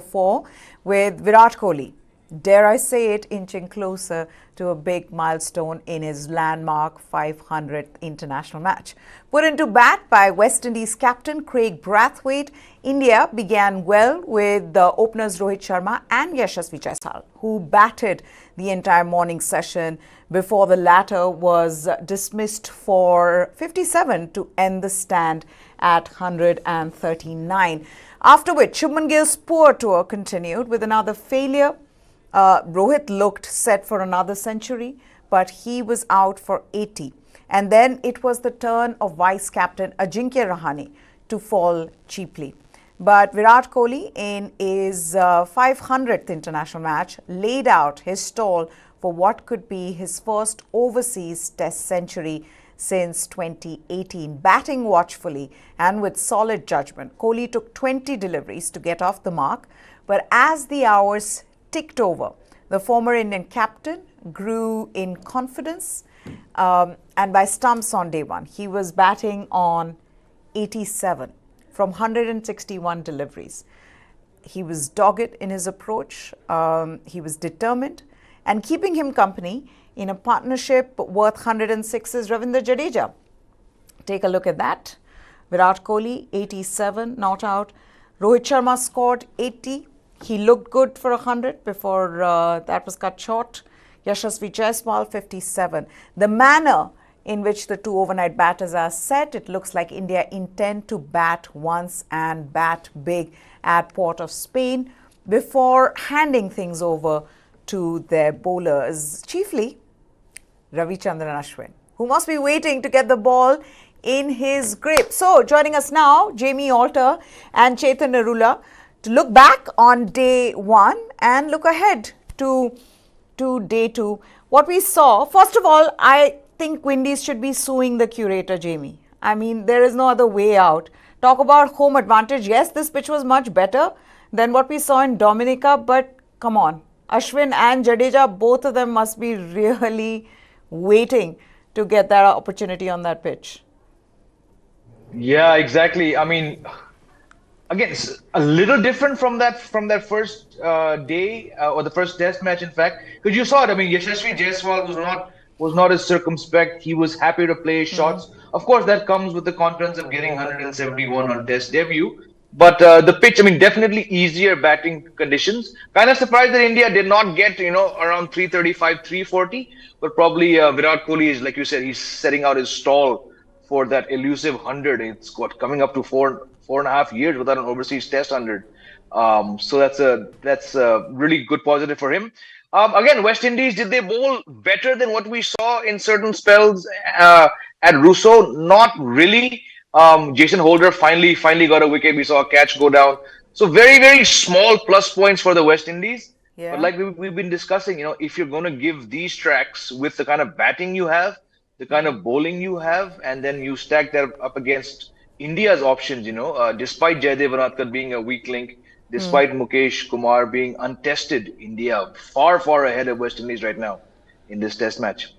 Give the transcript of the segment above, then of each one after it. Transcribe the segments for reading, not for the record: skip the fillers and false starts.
4 with Virat Kohli, dare I say it, inching closer to a big milestone in his landmark 500th international match. Put into bat by West Indies captain Craig Brathwaite, India began well with the openers Rohit Sharma and Yashasvi Jaiswal, who batted the entire morning session before the latter was dismissed for 57 to end the stand at 139. After which, Shubman Gill's poor tour continued with another failure. Rohit looked set for another century, but he was out for 80. And then it was the turn of vice-captain Ajinkya Rahane to fall cheaply. But Virat Kohli, in his 500th international match, laid out his stall for what could be his first overseas test century since 2018. Batting watchfully and with solid judgment, Kohli took 20 deliveries to get off the mark. But as the hours ticked over, the former Indian captain grew in confidence, and by stumps on day one. He was batting on 87 from 161 deliveries. He was dogged in his approach. He was determined, and keeping him company in a partnership worth 106 is Ravindra Jadeja. Take a look at that. Virat Kohli, 87, not out. Rohit Sharma scored 80. He looked good for 100 before that was cut short. Yashasvi Jaiswal, 57. The manner in which the two overnight batters are set, it looks like India intend to bat once and bat big at Port of Spain before handing things over to their bowlers, chiefly Ravichandran Ashwin, who must be waiting to get the ball in his grip. So, joining us now, Jamie Alter and Chetan Narula, to look back on day one and look ahead to day two. What we saw, first of all, I think Windies should be suing the curator, Jamie. I mean, there is no other way out. Talk about home advantage. Yes, this pitch was much better than what we saw in Dominica, but come on. Ashwin and Jadeja, both of them must be really waiting to get that opportunity on that pitch. Yeah, exactly. I mean, again, it's a little different from that first day or the first test match, in fact, because you saw it. I mean, Yashasvi Jaiswal was not as circumspect. He was happy to play shots. Of course, that comes with the confidence of getting 171 on test debut. But the pitch, I mean, definitely easier batting conditions. Kind of surprised that India did not get, around 335, 340. But probably Virat Kohli is, like you said, he's setting out his stall for that elusive 100. It's coming up to 4.5 years without an overseas test 100. So that's a really good positive for him. Again, West Indies, did they bowl better than what we saw in certain spells at Russo? Not really. Jason Holder finally got a wicket. We saw a catch go down. So very, very small plus points for the West Indies. Yeah. But like we've been discussing, if you're going to give these tracks with the kind of batting you have, the kind of bowling you have, and then you stack that up against India's options, despite Jaydev Uratkar being a weak link, despite Mukesh Kumar being untested, India far, far ahead of West Indies right now in this test match.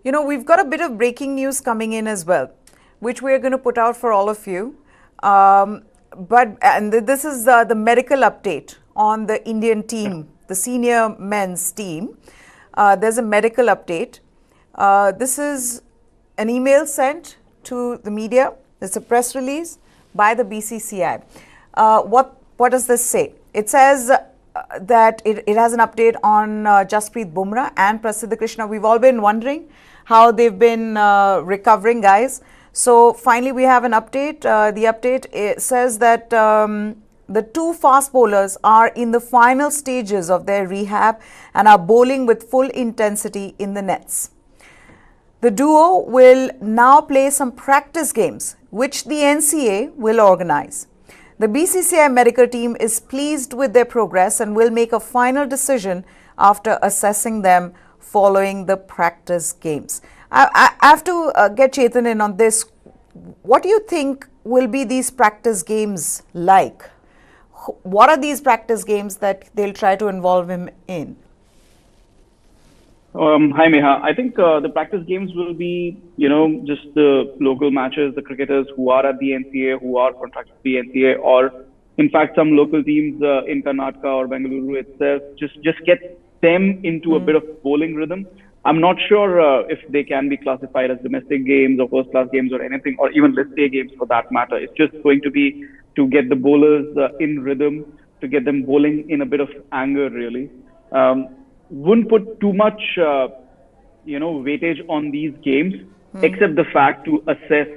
We've got a bit of breaking news coming in as well, which we're going to put out for all of you. This is the medical update on the Indian team, the senior men's team. There's a medical update. This is an email sent to the media. It's a press release by the BCCI. What does this say? It says that it has an update on Jasprit Bumrah and Prasidh Krishna. We've all been wondering how they've been recovering, guys. So finally, we have an update. The update says that the two fast bowlers are in the final stages of their rehab and are bowling with full intensity in the nets. The duo will now play some practice games, which the NCA will organize. The BCCI medical team is pleased with their progress and will make a final decision after assessing them following the practice games. I have to get Chetan in on this. What do you think will be these practice games like? What are these practice games that they'll try to involve him in? Hi, Meha. I think the practice games will be, just the local matches, the cricketers who are at the NCA, who are contracted to the NCA, or In fact, some local teams in Karnataka or Bengaluru itself just get them into a bit of bowling rhythm. I'm not sure if they can be classified as domestic games or first-class games or anything, or even list A games for that matter. It's just going to be to get the bowlers in rhythm, to get them bowling in a bit of anger, really. Wouldn't put too much, weightage on these games, except the fact to assess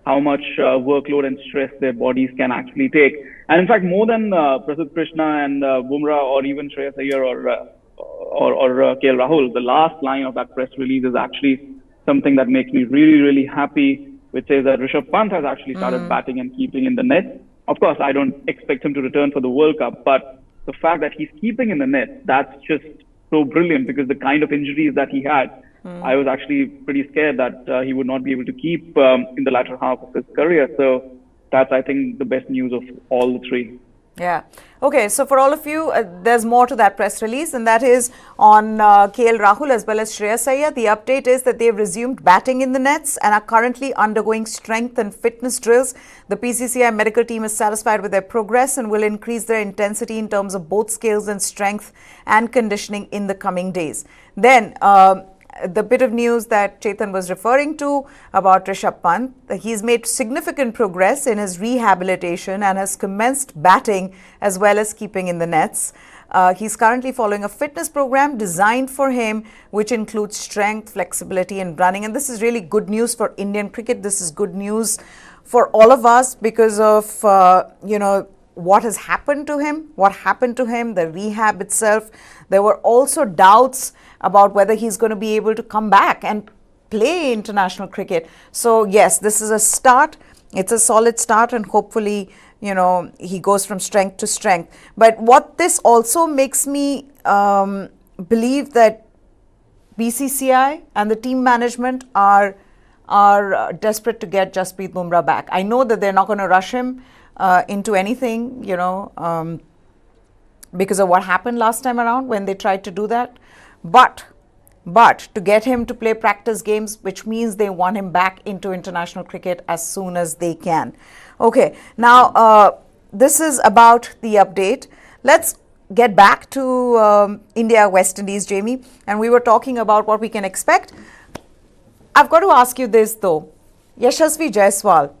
how much workload and stress their bodies can actually take. And in fact, more than Prasidh Krishna and Bumrah or even Shreyas Iyer or KL Rahul, the last line of that press release is actually something that makes me really, really happy, which says that Rishabh Pant has actually started batting and keeping in the net. Of course, I don't expect him to return for the World Cup, but the fact that he's keeping in the net, that's just so brilliant, because the kind of injuries that he had, I was actually pretty scared that he would not be able to keep in the latter half of his career. So that's, I think, the best news of all the three. Yeah. Okay. So for all of you, there's more to that press release, and that is on KL Rahul as well as Shreyas Iyer. The update is that they've resumed batting in the nets and are currently undergoing strength and fitness drills. The PCCI medical team is satisfied with their progress and will increase their intensity in terms of both skills and strength and conditioning in the coming days. Then, the bit of news that Chetan was referring to about Rishabh Pant, he's made significant progress in his rehabilitation and has commenced batting as well as keeping in the nets. He's currently following a fitness program designed for him, which includes strength, flexibility and running. And this is really good news for Indian cricket. This is good news for all of us because of, what has happened to him, the rehab itself. There were also doubts about whether he's going to be able to come back and play international cricket. So yes, this is a start. It's a solid start, and hopefully, he goes from strength to strength. But what this also makes me believe that BCCI and the team management are desperate to get Jasprit Bumrah back. I know that they're not going to rush him into anything, because of what happened last time around when they tried to do that. But to get him to play practice games, which means they want him back into international cricket as soon as they can. Okay, now this is about the update. Let's get back to India West Indies, Jamie, and we were talking about what we can expect. I've got to ask you this though. Yashasvi Jaiswal,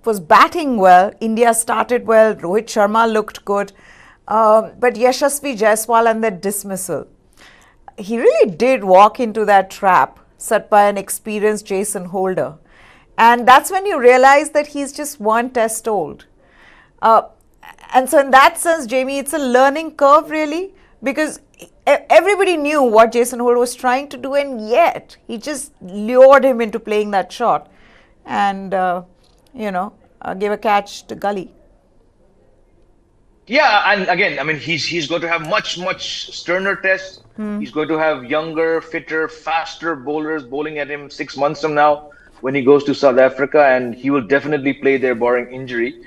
was batting well. India started well. Rohit Sharma looked good. But Yashasvi Jaiswal and that dismissal, he really did walk into that trap set by an experienced Jason Holder. And that's when you realize that he's just one test old. And so in that sense, Jamie, it's a learning curve really, because everybody knew what Jason Holder was trying to do, and yet he just lured him into playing that shot and, gave a catch to Gully. Yeah, and again, I mean, he's going to have much sterner tests. He's going to have younger, fitter, faster bowlers bowling at him 6 months from now when he goes to South Africa, and he will definitely play there barring injury.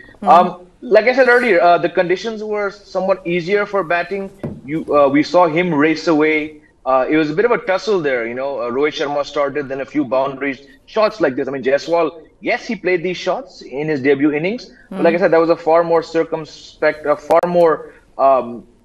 Like I said earlier, the conditions were somewhat easier for batting. We saw him race away. It was a bit of a tussle there, Rohit Sharma started, then a few boundaries, shots like this. I mean, Jaiswal, yes, he played these shots in his debut innings, but like I said, that was a far more circumspect, a far more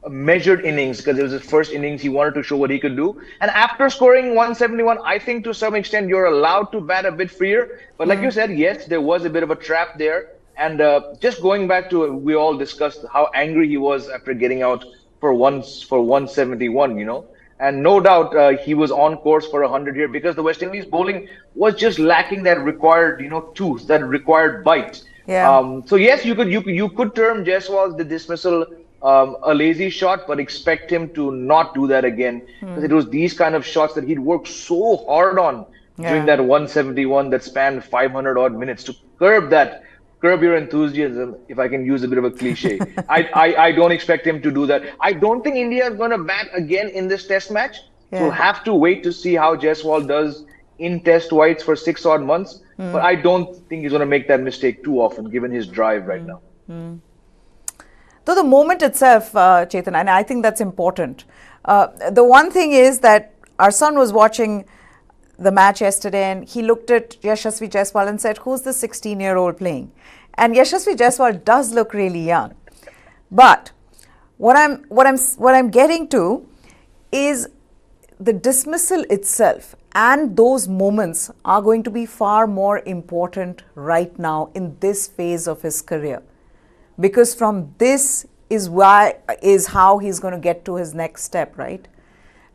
measured innings, because it was his first innings. He wanted to show what he could do. And after scoring 171, I think to some extent you're allowed to bat a bit freer. But like you said, yes, there was a bit of a trap there. And just going back to, we all discussed how angry he was after getting out for 171, And no doubt he was on course for 100 here, because the West Indies bowling was just lacking that required, tooth, that required bite. Yeah. So yes, you could term Jaiswal's the dismissal a lazy shot, but expect him to not do that again, because it was these kind of shots that he'd worked so hard on during that 171 that spanned 500 odd minutes to curb your enthusiasm, if I can use a bit of a cliche. I don't expect him to do that. I don't think India is going to bat again in this test match. So we'll have to wait to see how Jaiswal does in test whites for 6 odd months. But I don't think he's going to make that mistake too often, given his drive right now. Though the moment itself, Chetan, and I think that's important. The one thing is that our son was watching the match yesterday and he looked at Yashasvi Jaiswal and said, who's the 16-year-old playing? And Yashasvi Jaiswal does look really young. But what I'm getting to is the dismissal itself and those moments are going to be far more important right now in this phase of his career, because from this is how he's going to get to his next step, right?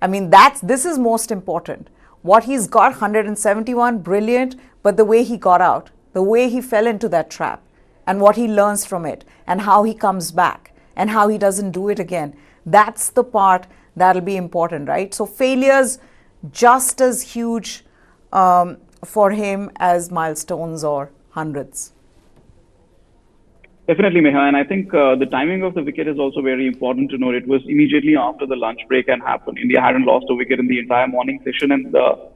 I mean, this is most important. What he's got, 171, brilliant, but the way he got out, the way he fell into that trap, and what he learns from it, and how he comes back, and how he doesn't do it again, that's the part that'll be important, right? So failures just as huge for him as milestones or hundreds. Definitely, Meha. And I think the timing of the wicket is also very important to note. It was immediately after the lunch break had happened. India hadn't lost a wicket in the entire morning session, and the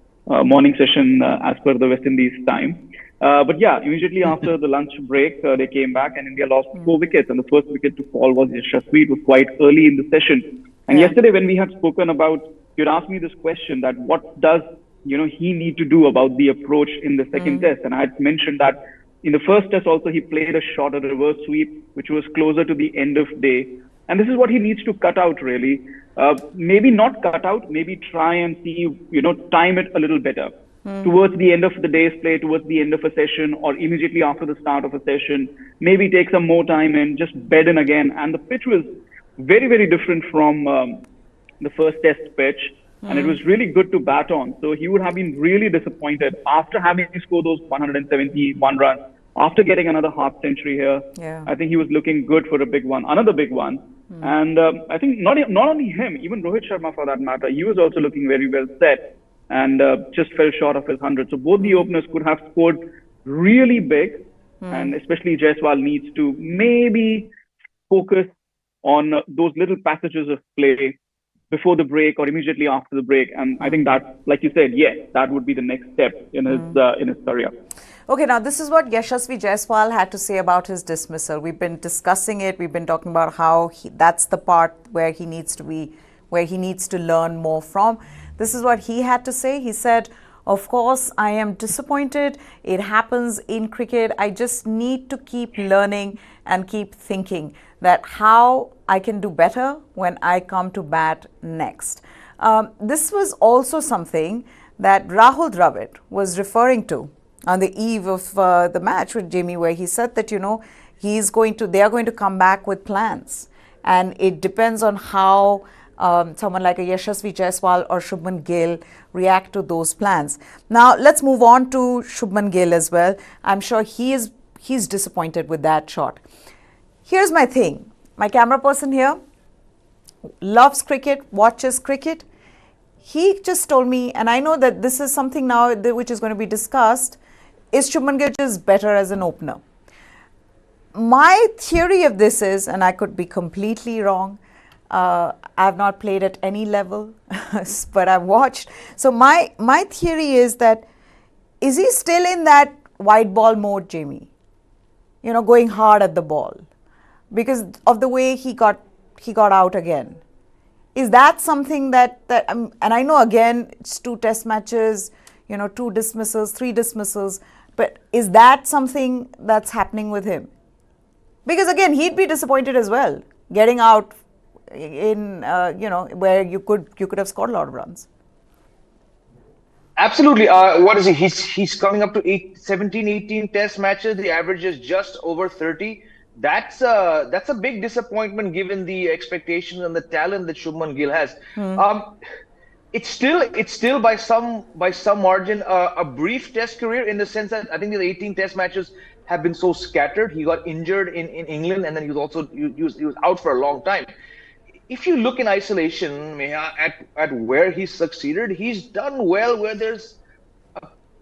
morning session as per the West Indies time. But yeah, immediately after the lunch break, they came back and India lost 4 wickets. And the first wicket to fall was Yashasvi. It was quite early in the session. And yesterday when we had spoken about, you'd asked me this question that what does he need to do about the approach in the second test? And I had mentioned that in the first test also he played a shot, a reverse sweep, which was closer to the end of day. And this is what he needs to cut out really. Maybe not cut out, maybe try and see, time it a little better. Towards the end of the day's play, towards the end of a session, or immediately after the start of a session, maybe take some more time and just bed in again. And the pitch was very, very different from the first test pitch. And it was really good to bat on. So he would have been really disappointed after having scored those 171 runs, after getting another half century here. Yeah. I think he was looking good for a big one, another big one. And I think not only him, even Rohit Sharma for that matter, he was also looking very well set and just fell short of his 100. So both the openers could have scored really big. And especially Jaiswal needs to maybe focus on those little passages of play before the break or immediately after the break. And I think that, like you said, yes, that would be the next step in his career. Okay, now this is what Yashasvi Jaiswal had to say about his dismissal. We've been discussing it. We've been talking about how that's the part where he needs to learn more from. This is what he had to say. He said, of course, I am disappointed. It happens in cricket. I just need to keep learning and keep thinking that how I can do better when I come to bat next. This was also something that Rahul Dravid was referring to on the eve of the match with Jimmy, where he said that, they are going to come back with plans. And it depends on how someone like a Yashasvi Jaiswal or Shubman Gill react to those plans. Now, let's move on to Shubman Gill as well. I'm sure he's disappointed with that shot. Here's my thing. My camera person here loves cricket, watches cricket. He just told me, and I know that this is something now which is going to be discussed, is Shubman Gill just better as an opener? My theory of this is, and I could be completely wrong, I've not played at any level, but I've watched. So my theory is that, is he still in that white ball mode, Jamie? Going hard at the ball because of the way he got out again. Is that something that and I know again it's 2 test matches, 2 dismissals, 3 dismissals, but is that something that's happening with him? Because again, he'd be disappointed as well, getting out in where you could have scored a lot of runs. Absolutely. What is he? He's coming up to 17, 18 test matches. The average is just over 30. That's a big disappointment given the expectations and the talent that Shubman Gill has. It's still by some margin a brief test career, in the sense that I think the 18 test matches have been so scattered. He got injured in England, and then he was out for a long time. If you look in isolation, Meha, at where he's succeeded, he's done well where there's,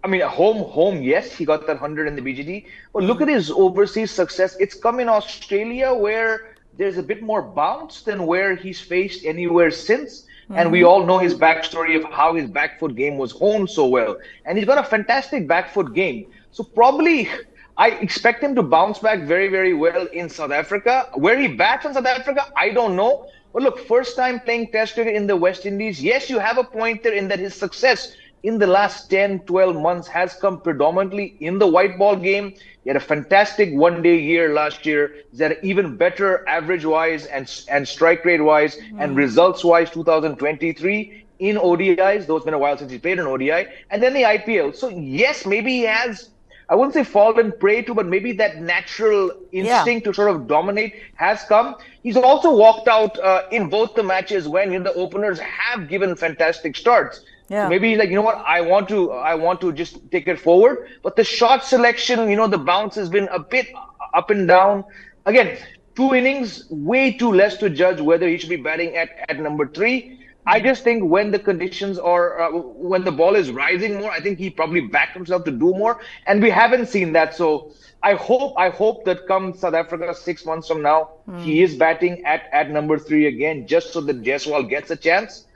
a home, yes, he got that 100 in the BGT. But look at his overseas success. It's come in Australia, where there's a bit more bounce than where he's faced anywhere since. And we all know his backstory of how his back foot game was honed so well. And he's got a fantastic back foot game. So probably I expect him to bounce back very, very well in South Africa. Where he bats in South Africa, I don't know. But look, first time playing test cricket in the West Indies. Yes, you have a point there in that his success in the last 10, 12 months has come predominantly in the white ball game. He had a fantastic one-day year last year. He's had even better average-wise and strike rate-wise and results-wise 2023 in ODIs. Though it's been a while since he played an ODI. And then the IPL. So yes, maybe he has, I wouldn't say fallen prey to, but maybe that natural instinct to sort of dominate has come. He's also walked out in both the matches when the openers have given fantastic starts. Yeah. So maybe he's like, you know what, I want to just take it forward. But the shot selection, the bounce has been a bit up and down. Again, 2 innings, way too less to judge whether he should be batting at number 3. I just think when the conditions are, when the ball is rising more, I think he probably backed himself to do more. And we haven't seen that. So I hope that come South Africa 6 months from now, he is batting at number 3 again, just so that Jaiswal gets a chance.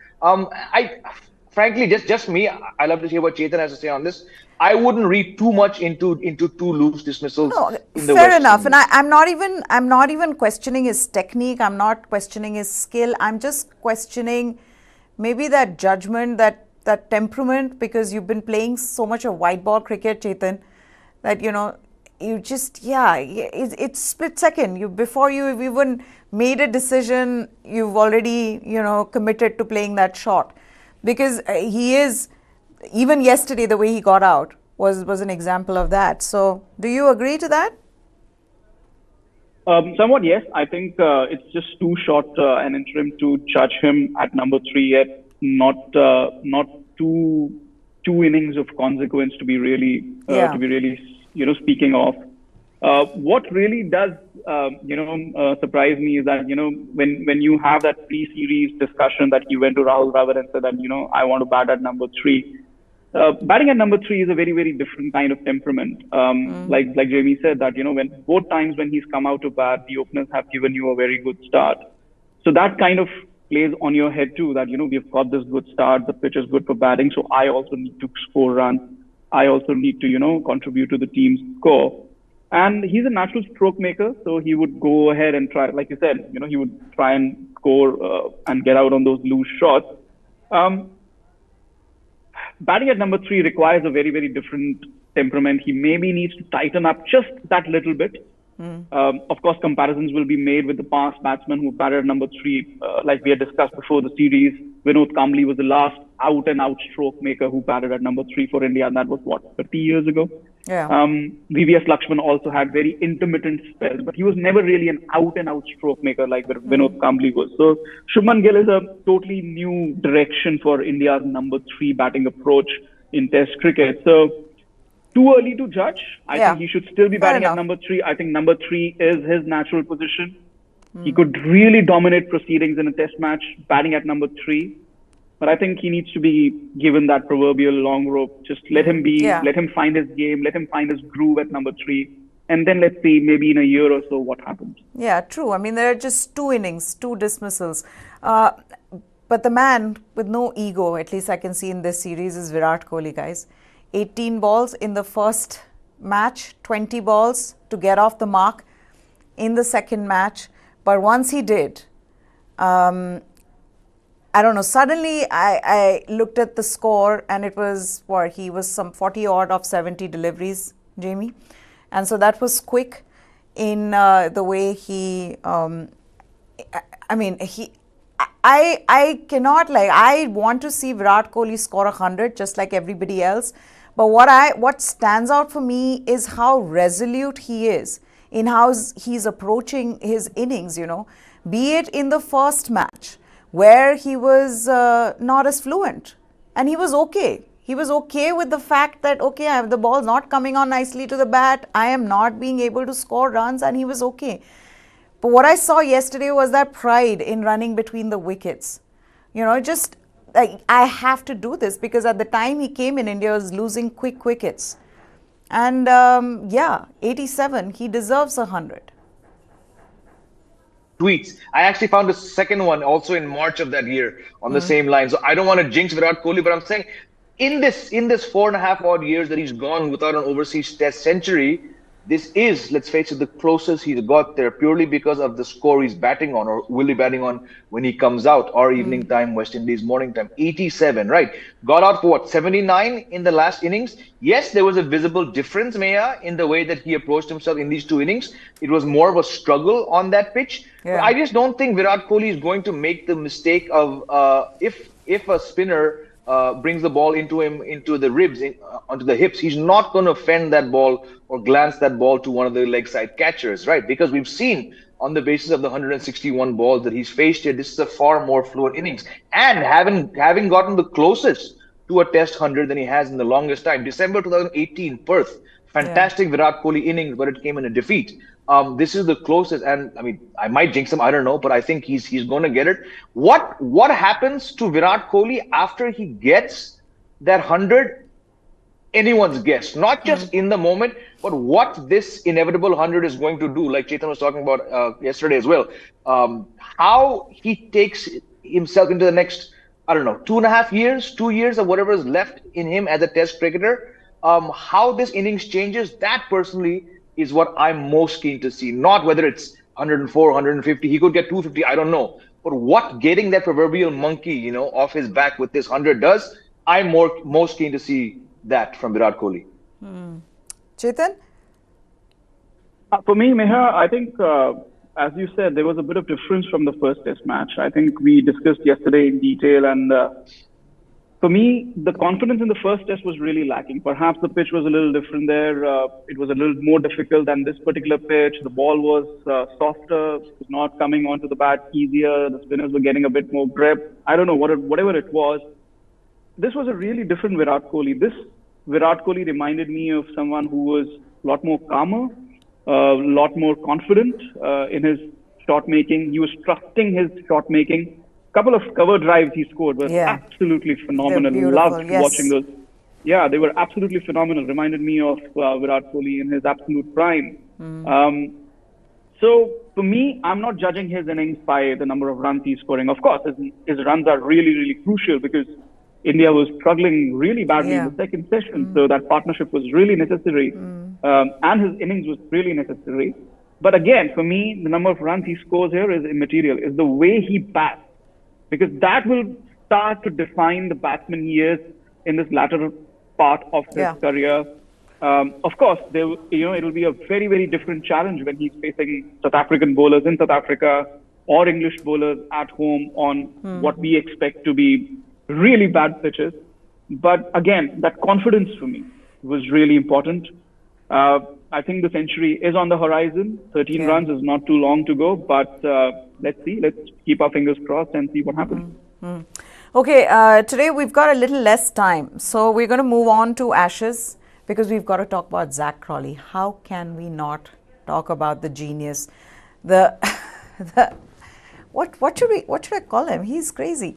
Frankly, just me, I love to hear what Chetan has to say on this. I wouldn't read too much into 2 loose dismissals. No, in the fair West enough. Indies. And I'm not even questioning his technique. I'm not questioning his skill. I'm just questioning maybe that judgment, that temperament, because you've been playing so much of white ball cricket, Chetan, that you just it's split second. Before you've even made a decision, you've already committed to playing that shot. Because he is, even yesterday, the way he got out was an example of that. So, do you agree to that? Somewhat, yes. I think it's just too short an interim to judge him at number 3 yet. Not two innings of consequence to be really speaking of. What really does surprise me is that when you have that pre-series discussion that he went to Rahul Dravid and said that I want to bat at number 3. Batting at number 3 is a very, very different kind of temperament. Like Jamie said that when both times when he's come out to bat, the openers have given you a very good start. So that kind of plays on your head too. That we've got this good start, the pitch is good for batting, so I also need to score runs. I also need to contribute to the team's score. And he's a natural stroke maker, so he would go ahead and try, like you said, he would try and score and get out on those loose shots. Batting at number 3 requires a very, very different temperament. He maybe needs to tighten up just that little bit. Of course, comparisons will be made with the past batsmen who batted at number 3. Like we had discussed before the series, Virat Kohli was the last out-and-out stroke maker who batted at number 3 for India, and that was, 30 years ago? Yeah. VVS Lakshman also had very intermittent spells, but he was never really an out-and-out stroke maker like Virat Kohli was. So Shubman Gill is a totally new direction for India's number 3 batting approach in Test cricket. So too early to judge. I think he should still be batting at number 3. I think number 3 is his natural position. He could really dominate proceedings in a Test match batting at number 3. But I think he needs to be given that proverbial long rope. Just let him be, let him find his game, let him find his groove at number 3. And then let's see, maybe in a year or so, what happens. Yeah, true. I mean, there are just 2 innings, 2 dismissals. But the man with no ego, at least I can see in this series, is Virat Kohli, guys. 18 balls in the first match, 20 balls to get off the mark in the second match. But once he did, I don't know, suddenly I looked at the score and it was, he was some 40 odd of 70 deliveries, Jamie. And so that was quick in the way he, I cannot, I want to see Virat Kohli score 100 just like everybody else. But what stands out for me is how resolute he is in how he's approaching his innings, be it in the first match, where he was not as fluent, and he was okay. He was okay with the fact that, the ball's not coming on nicely to the bat, I am not being able to score runs, and he was okay. But what I saw yesterday was that pride in running between the wickets. Just like, I have to do this, because at the time he came in, India was losing quick wickets. And 87, he deserves 100. Tweets. I actually found a second one also in March of that year on the same line. So I don't want to jinx Virat Kohli, but I'm saying in this 4.5 odd years that he's gone without an overseas Test century, this is, let's face it, the closest he's got there purely because of the score he's batting on or will be batting on when he comes out, or evening time, West Indies morning time. 87, right? Got out for what, 79 in the last innings? Yes, there was a visible difference, Maya, in the way that he approached himself in these two innings. It was more of a struggle on that pitch. Yeah. But I just don't think Virat Kohli is going to make the mistake of if a spinner brings the ball into the ribs, onto the hips, he's not going to fend that ball or glance that ball to one of the leg side catchers, right? Because we've seen on the basis of the 161 balls that he's faced here, this is a far more fluid innings. And having gotten the closest to a test 100 than he has in the longest time, December 2018, Perth, fantastic Virat Kohli innings, but it came in a defeat. This is the closest, and I mean, I might jinx him, I don't know, but I think he's going to get it. What happens to Virat Kohli after he gets that 100? Anyone's guess, not just in the moment, but what this inevitable 100 is going to do, like Chetan was talking about yesterday as well. How he takes himself into the next, I don't know, 2.5 years, 2 years, or whatever is left in him as a test cricketer. How this innings changes, that personally is what I'm most keen to see. Not whether it's 104, 150, he could get 250, I don't know. But what getting that proverbial monkey, off his back with this 100 does, I'm most keen to see that from Virat Kohli. Chetan? For me, Meha, I think, as you said, there was a bit of difference from the first test match. I think we discussed yesterday in detail, and for me, the confidence in the first test was really lacking. Perhaps the pitch was a little different there. It was a little more difficult than this particular pitch. The ball was softer. It was not coming onto the bat easier. The spinners were getting a bit more grip. I don't know, whatever it was. This was a really different Virat Kohli. This Virat Kohli reminded me of someone who was a lot more calmer, a lot more confident in his shot making. He was trusting his shot making. Couple of cover drives he scored were absolutely phenomenal. Loved watching those. Yeah, they were absolutely phenomenal. Reminded me of Virat Kohli in his absolute prime. So for me, I'm not judging his innings by the number of runs he's scoring. Of course, his runs are really, really crucial because India was struggling really badly in the second session. So that partnership was really necessary. And his innings was really necessary. But again, for me, the number of runs he scores here is immaterial. It's the way he bats. Because that will start to define the batsman he is in this latter part of his career. Of course, it will be a very, very different challenge when he's facing South African bowlers in South Africa or English bowlers at home on what we expect to be really bad pitches. But again, that confidence for me was really important. I think the century is on the horizon. 13 runs is not too long to go, but let's see. Let's keep our fingers crossed and see what happens. Okay, today we've got a little less time. So we're going to move on to Ashes because we've got to talk about Zach Crawley. How can we not talk about the genius? What should I call him? He's crazy.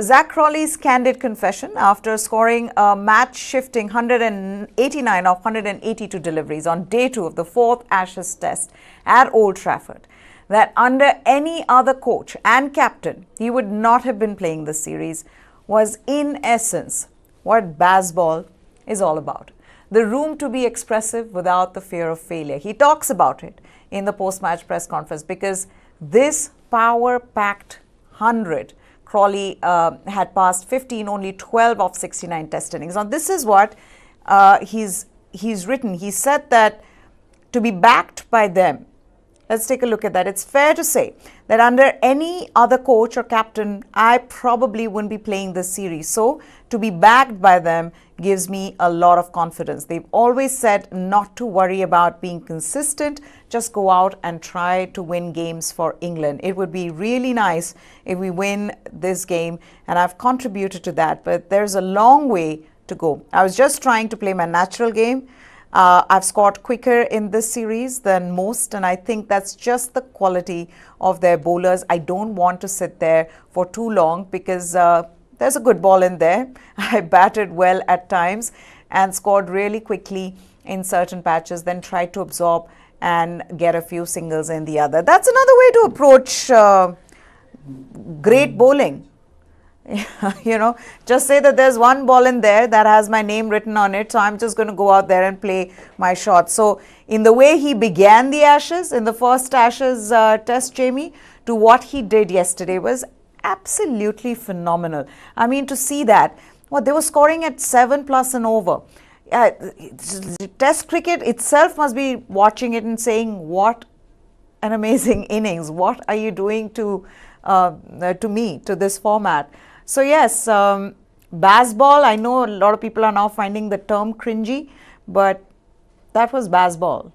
Zach Crawley's candid confession after scoring a match-shifting 189 of 182 deliveries on day 2 of the 4th Ashes Test at Old Trafford, that under any other coach and captain, he would not have been playing this series, was in essence what baseball is all about. The room to be expressive without the fear of failure. He talks about it in the post-match press conference because this power-packed 100, Crawley had passed 15, only 12 of 69 test innings. Now, this is what he's written. He said that to be backed by them, let's take a look at that. It's fair to say that under any other coach or captain, I probably wouldn't be playing this series. So to be backed by them gives me a lot of confidence. They've always said not to worry about being consistent, just go out and try to win games for England. It would be really nice if we win this game, and I've contributed to that, but there's a long way to go. I was just trying to play my natural game. I've scored quicker in this series than most, and I think that's just the quality of their bowlers. I don't want to sit there for too long because there's a good ball in there. I batted well at times and scored really quickly in certain patches, then tried to absorb and get a few singles in the other. That's another way to approach great bowling. You know, just say that there's one ball in there that has my name written on it, so I'm just going to go out there and play my shot. So in the way he began the Ashes, in the first Ashes test, Jamie, to what he did yesterday was absolutely phenomenal. I mean, to see that, well, they were scoring at 7+ and over. Test cricket itself must be watching it and saying, what an amazing innings. What are you doing to me, to this format? So yes, baseball, I know a lot of people are now finding the term cringy, but that was baseball.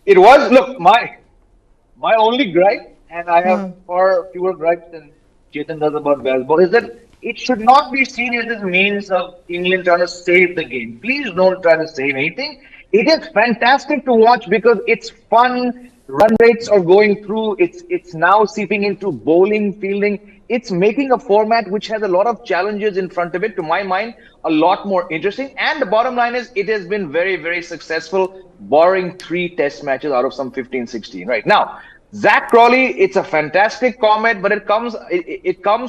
It was, look, my only gripe, and I have far fewer gripes than Chetan does about baseball, is that it should not be seen as this means of England trying to save the game. Please don't try to save anything. It is fantastic to watch because it's fun. Run rates are going through. It's now seeping into bowling, fielding. It's making a format which has a lot of challenges in front of it. To my mind, a lot more interesting. And the bottom line is, it has been very, very successful, barring 3 test matches out of some 15, 16. Right now, Zach Crawley, it's a fantastic comment, but it comes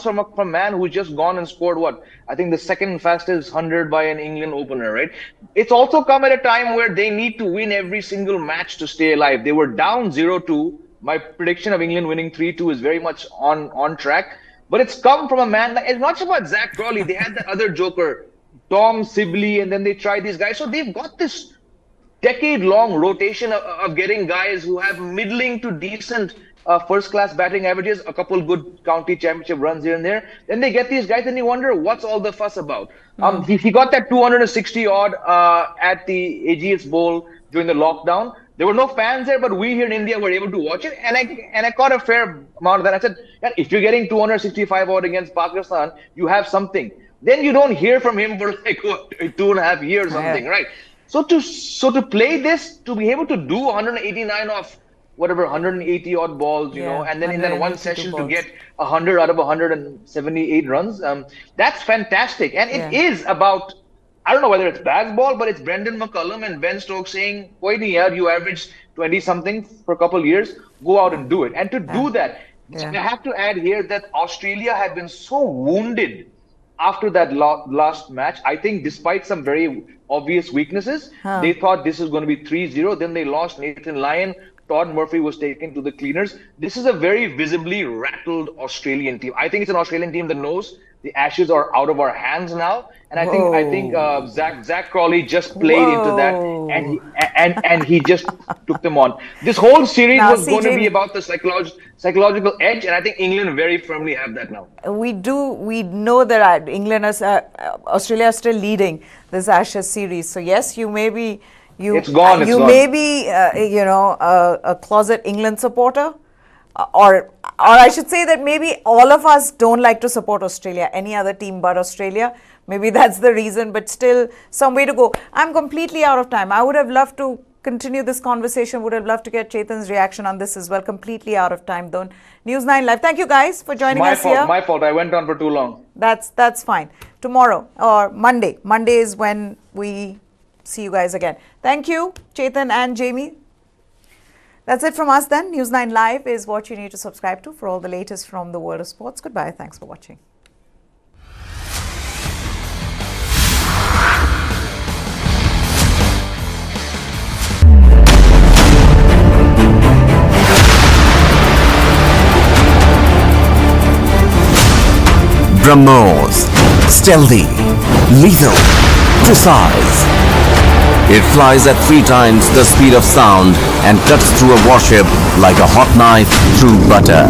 from a man who's just gone and scored what? I think the second fastest 100 by an England opener, right? It's also come at a time where they need to win every single match to stay alive. They were down 0-2. My prediction of England winning 3-2 is very much on track. But it's come from a man, like, it's not just about Zach Crawley. They had that other joker, Tom Sibley, and then they tried these guys. So they've got this decade-long rotation of getting guys who have middling to decent first-class batting averages, a couple good county championship runs here and there. Then they get these guys and you wonder, what's all the fuss about? He got that 260-odd at the AGS Bowl during the lockdown. There were no fans there, but we here in India were able to watch it. And I caught a fair amount of that. I said, yeah, if you're getting 265-odd against Pakistan, you have something. Then you don't hear from him for like 2.5 years or something, right? So to play this, to be able to do 189 of whatever 180 odd balls, you know, and then in that one session to get 100 out of 178 runs, that's fantastic. And it is about, I don't know whether it's baseball, but it's Brendan McCullum and Ben Stokes saying, "Koi nahi yaar, you averaged 20 something for a couple of years, go out and do it." And to do that, I have to add here that Australia have been so wounded after that last match. I think despite some very obvious weaknesses, they thought this is going to be 3-0. Then they lost Nathan Lyon. Todd Murphy was taken to the cleaners. This is a very visibly rattled Australian team. I think it's an Australian team that knows the Ashes are out of our hands now. And I think Zach Crawley just played into that, and he just took them on. This whole series was going to be about the psychological edge, and I think England very firmly have that now. We know that England Australia are still leading this Ashes series. So yes, you may be may be a closet England supporter. Or I should say that maybe all of us don't like to support Australia, any other team but Australia. Maybe that's the reason, but still some way to go. I'm completely out of time. I would have loved to continue this conversation, would have loved to get Chetan's reaction on this as well. Completely out of time though. News 9 Live. Thank you guys for joining us here. My fault. I went on for too long. That's fine. Tomorrow or Monday. Monday is when we see you guys again. Thank you, Chetan and Jamie. That's it from us then. News 9 Live is what you need to subscribe to for all the latest from the world of sports. Goodbye. Thanks for watching. BrahMos. Stealthy, lethal, precise. It flies at 3 times the speed of sound and cuts through a warship like a hot knife through butter.